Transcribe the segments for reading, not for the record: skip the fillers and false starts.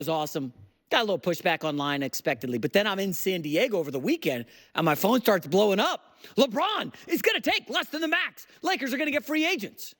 was awesome. Got a little pushback online expectedly. But then I'm in San Diego over the weekend, and my phone starts blowing up. LeBron is going to take less than the max. Lakers are going to get free agents.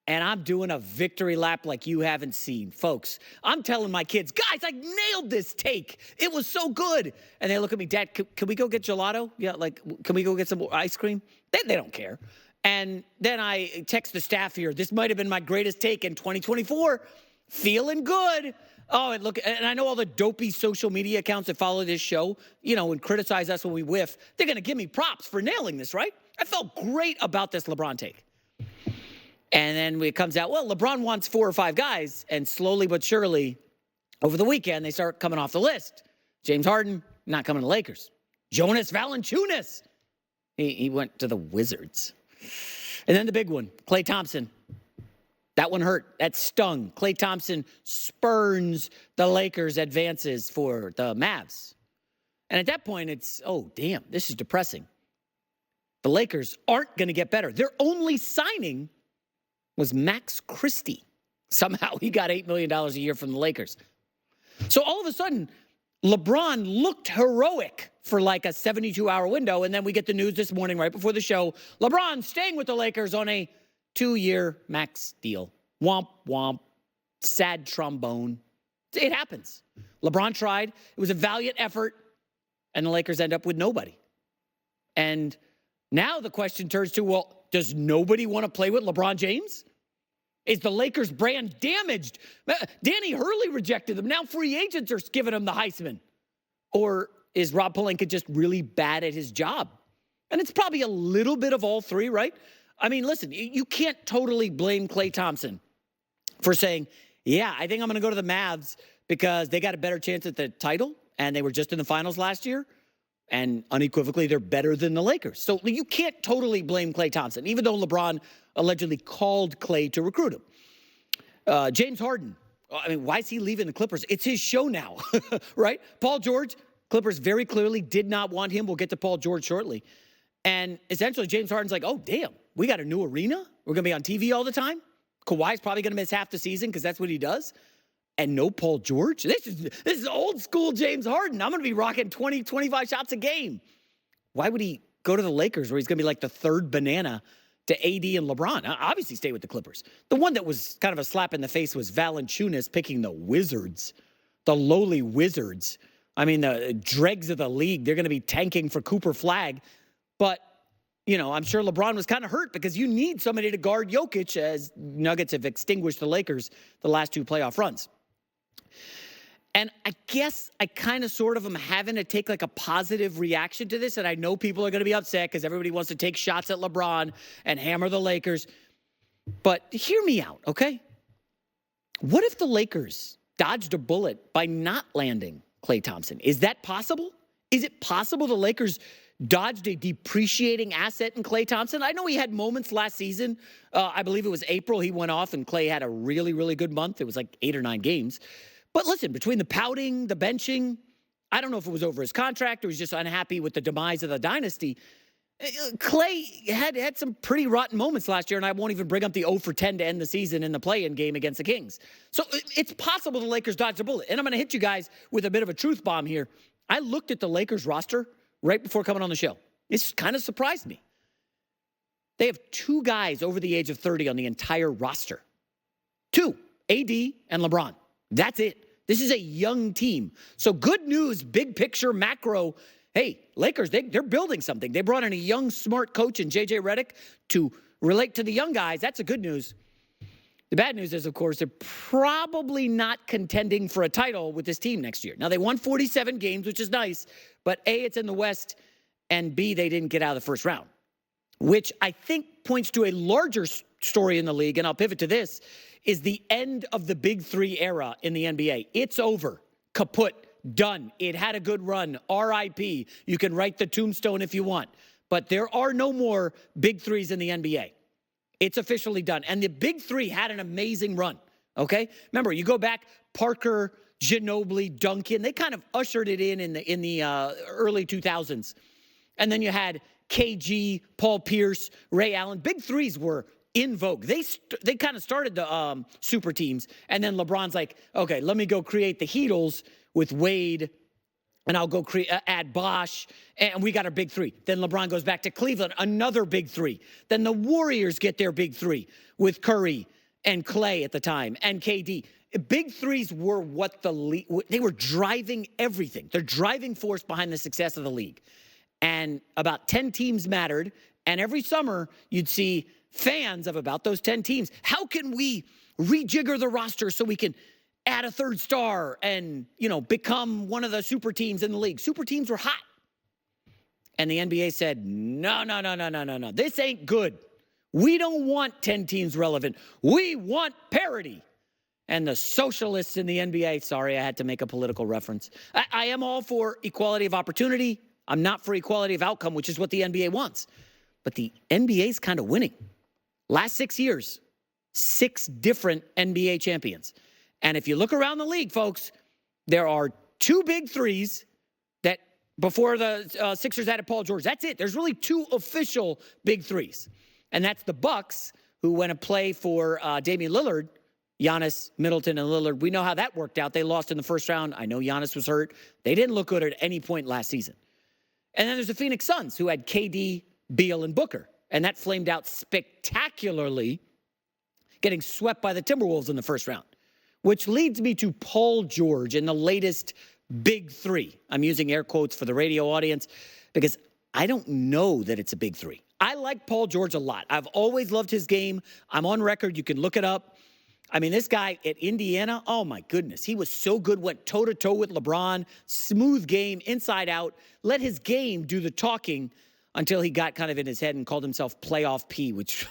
And I'm doing a victory lap like you haven't seen. Folks, I'm telling my kids, guys, I nailed this take. It was so good. And they look at me, Dad, can we go get gelato? Yeah, like, can we go get some more ice cream? They don't care. And then I text the staff here, this might have been my greatest take in 2024. Feeling good. Oh, and look, and I know all the dopey social media accounts that follow this show, and criticize us when we whiff. They're going to give me props for nailing this, right? I felt great about this LeBron take. And then it comes out, well, LeBron wants 4 or 5 guys, and slowly but surely, over the weekend, they start coming off the list. James Harden, not coming to Lakers. Jonas Valanciunas, he went to the Wizards. And then the big one, Klay Thompson. That one hurt. That stung. Klay Thompson spurns the Lakers' advances for the Mavs. And at that point, it's, oh, damn, this is depressing. The Lakers aren't going to get better. Their only signing was Max Christie. Somehow he got $8 million a year from the Lakers. So all of a sudden, LeBron looked heroic for like a 72-hour window, and then we get the news this morning right before the show, LeBron staying with the Lakers on a 2-year max deal. Womp, womp, sad trombone. It happens. LeBron tried. It was a valiant effort, and the Lakers end up with nobody. And now the question turns to, well, does nobody want to play with LeBron James? Is the Lakers brand damaged? Danny Hurley rejected them. Now free agents are giving him the Heisman. Or is Rob Pelinka just really bad at his job? And it's probably a little bit of all three, right? I mean, listen, you can't totally blame Klay Thompson for saying, yeah, I think I'm going to go to the Mavs because they got a better chance at the title, and they were just in the finals last year. And unequivocally, they're better than the Lakers. So you can't totally blame Klay Thompson, even though LeBron allegedly called Klay to recruit him. James Harden, I mean, why is he leaving the Clippers? It's his show now, right? Paul George, Clippers very clearly did not want him. We'll get to Paul George shortly. And essentially, James Harden's like, oh, damn, we got a new arena? We're going to be on TV all the time? Kawhi's probably going to miss half the season because that's what he does. And no Paul George? This is old school James Harden. I'm going to be rocking 20, 25 shots a game. Why would he go to the Lakers where he's going to be like the third banana to AD and LeBron? Obviously stay with the Clippers. The one that was kind of a slap in the face was Valanciunas picking the Wizards, the lowly Wizards. I mean, the dregs of the league. They're going to be tanking for Cooper Flagg. But, I'm sure LeBron was kind of hurt because you need somebody to guard Jokic as Nuggets have extinguished the Lakers the last 2 playoff runs. And I guess I kind of sort of am having to take like a positive reaction to this. And I know people are going to be upset because everybody wants to take shots at LeBron and hammer the Lakers. But hear me out, okay? What if the Lakers dodged a bullet by not landing Klay Thompson? Is that possible? Is it possible the Lakers dodged a depreciating asset in Klay Thompson? I know he had moments last season. I believe it was April he went off and Klay had a really, really good month. It was like 8 or 9 games. But listen, between the pouting, the benching, I don't know if it was over his contract or he's just unhappy with the demise of the dynasty. Klay had some pretty rotten moments last year, and I won't even bring up the 0 for 10 to end the season in the play-in game against the Kings. So it's possible the Lakers dodged a bullet. And I'm going to hit you guys with a bit of a truth bomb here. I looked at the Lakers roster right before coming on the show. This kind of surprised me. They have 2 guys over the age of 30 on the entire roster. 2, AD and LeBron. That's it. This is a young team. So good news, big picture, macro. Hey, Lakers, they're building something. They brought in a young, smart coach in J.J. Redick to relate to the young guys. That's a good news. The bad news is, of course, they're probably not contending for a title with this team next year. Now, they won 47 games, which is nice, but A, it's in the West, and B, they didn't get out of the first round, which I think points to a larger story in the league, and I'll pivot to this, is the end of the Big Three era in the NBA. It's over. Kaput. Done. It had a good run. R.I.P. You can write the tombstone if you want. But there are no more Big Threes in the NBA. It's officially done. And the Big Three had an amazing run. Okay? Remember, you go back, Parker, Ginobili, Duncan. They kind of ushered it in the early 2000s. And then you had KG, Paul Pierce, Ray Allen. Big Threes were in vogue. They kind of started the super teams, and then LeBron's like, okay, let me go create the Heatles with Wade, and I'll go add Bosh, and we got our big three. Then LeBron goes back to Cleveland, another big three. Then the Warriors get their big three with Curry and Clay at the time and KD. Big threes were what the league, they were driving everything. They're driving force behind the success of the league. And about 10 teams mattered, and every summer you'd see fans of about those 10 teams. How can we rejigger the roster so we can add a third star and, become one of the super teams in the league? Super teams were hot. And the NBA said, no. This ain't good. We don't want 10 teams relevant. We want parity. And the socialists in the NBA, sorry, I had to make a political reference. I am all for equality of opportunity. I'm not for equality of outcome, which is what the NBA wants. But the NBA is kind of winning. Last 6 years, 6 different NBA champions. And if you look around the league, folks, there are 2 big threes that before the Sixers added Paul George. That's it. There's really 2 official big threes. And that's the Bucks, who went to play for Damian Lillard, Giannis, Middleton, and Lillard. We know how that worked out. They lost in the first round. I know Giannis was hurt. They didn't look good at any point last season. And then there's the Phoenix Suns, who had KD, Beal, and Booker. And that flamed out spectacularly, getting swept by the Timberwolves in the first round. Which leads me to Paul George in the latest big three. I'm using air quotes for the radio audience because I don't know that it's a big three. I like Paul George a lot. I've always loved his game. I'm on record. You can look it up. I mean, this guy at Indiana, oh my goodness. He was so good, went toe-to-toe with LeBron, smooth game, inside out, let his game do the talking until he got kind of in his head and called himself Playoff P, which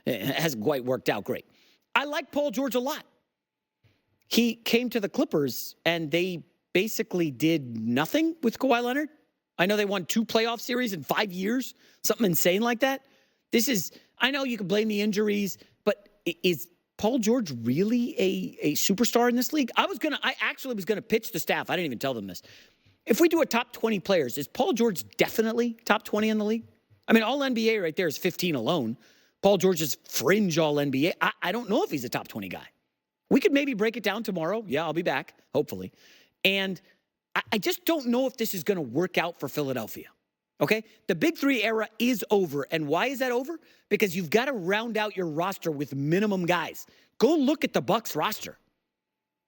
hasn't quite worked out great. I like Paul George a lot. He came to the Clippers, and they basically did nothing with Kawhi Leonard. I know they won 2 playoff series in 5 years, something insane like that. I know you can blame the injuries, but is Paul George really a superstar in this league? I actually was going to pitch the staff. I didn't even tell them this. If we do a top 20 players, is Paul George definitely top 20 in the league? I mean, all NBA right there is 15 alone. Paul George is fringe all NBA. I don't know if he's a top 20 guy. We could maybe break it down tomorrow. Yeah, I'll be back, hopefully. And I just don't know if this is going to work out for Philadelphia. Okay? The Big Three era is over. And why is that over? Because you've got to round out your roster with minimum guys. Go look at the Bucks roster.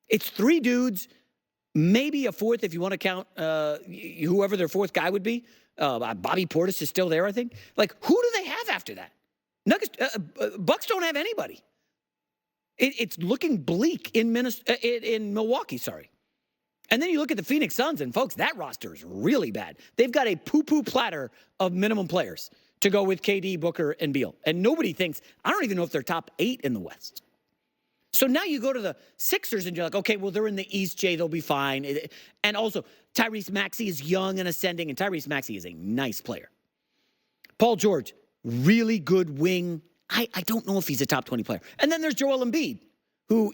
It's 3 dudes, maybe a fourth if you want to count whoever their fourth guy would be. Bobby Portis is still there, I think. Like, who do they have after that? Bucks don't have anybody. It's looking bleak in Milwaukee, sorry. And then you look at the Phoenix Suns, and folks, that roster is really bad. They've got a poo-poo platter of minimum players to go with KD, Booker, and Beal. And nobody thinks, I don't even know if they're top 8 in the West. So now you go to the Sixers, and you're like, okay, well, they're in the East, Jay, they'll be fine. And also, Tyrese Maxey is young and ascending, and Tyrese Maxey is a nice player. Paul George, really good wing. I don't know if he's a top 20 player. And then there's Joel Embiid, who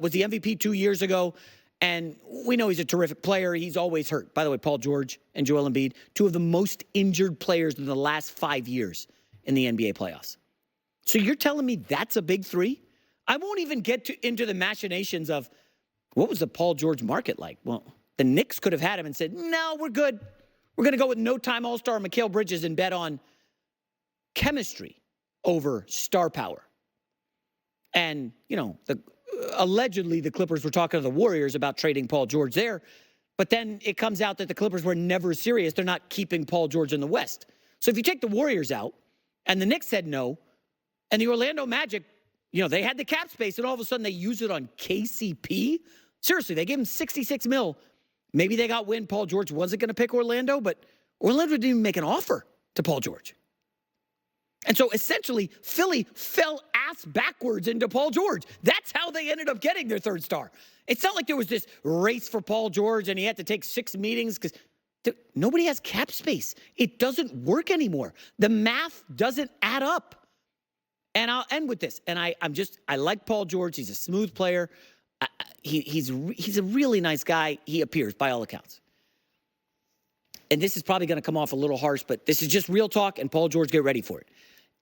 was the MVP 2 years ago. And we know he's a terrific player. He's always hurt. By the way, Paul George and Joel Embiid, 2 of the most injured players in the last 5 years in the NBA playoffs. So you're telling me that's a big three? I won't even get into the machinations of what was the Paul George market like? Well, the Knicks could have had him and said, no, we're good. We're going to go with no-time all-star Mikal Bridges and bet on chemistry over star power. And, allegedly the Clippers were talking to the Warriors about trading Paul George there. But then it comes out that the Clippers were never serious. They're not keeping Paul George in the West. So if you take the Warriors out and the Knicks said no, and the Orlando Magic, they had the cap space and all of a sudden they use it on KCP. Seriously, they gave him $66 million. Maybe they got wind Paul George wasn't going to pick Orlando, but Orlando didn't even make an offer to Paul George. And so essentially, Philly fell ass backwards into Paul George. That's how they ended up getting their third star. It's not like there was this race for Paul George and he had to take 6 meetings because nobody has cap space. It doesn't work anymore. The math doesn't add up. And I'll end with this. And I like Paul George. He's a smooth player. He's a really nice guy. He appears by all accounts. And this is probably going to come off a little harsh, but this is just real talk, and Paul George, get ready for it.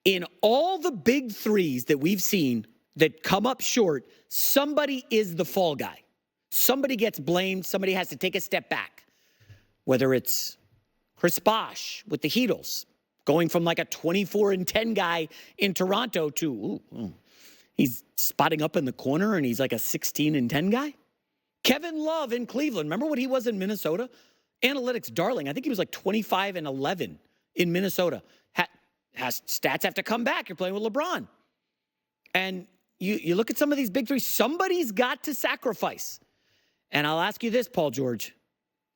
In all the big threes that we've seen that come up short, somebody is the fall guy. Somebody gets blamed. Somebody has to take a step back. Whether it's Chris Bosh with the Heatles, going from like a 24-10 guy in Toronto to, he's spotting up in the corner and he's like a 16-10 guy. Kevin Love in Cleveland. Remember what he was in Minnesota? Analytics darling. I think he was like 25-11 in Minnesota. Stats have to come back. You're playing with LeBron. And you look at some of these big threes. Somebody's got to sacrifice. And I'll ask you this, Paul George.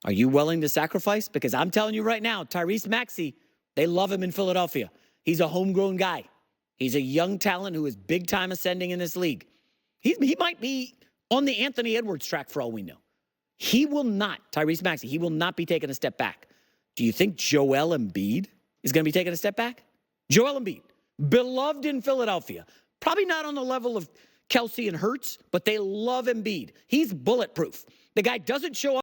Are you willing to sacrifice? Because I'm telling you right now, Tyrese Maxey, they love him in Philadelphia. He's a homegrown guy. He's a young talent who is big-time ascending in this league. He might be on the Anthony Edwards track for all we know. He will not, Tyrese Maxey, he will not be taking a step back. Do you think Joel Embiid is going to be taking a step back? Joel Embiid, beloved in Philadelphia. Probably not on the level of Kelsey and Hurts, but they love Embiid. He's bulletproof. The guy doesn't show up.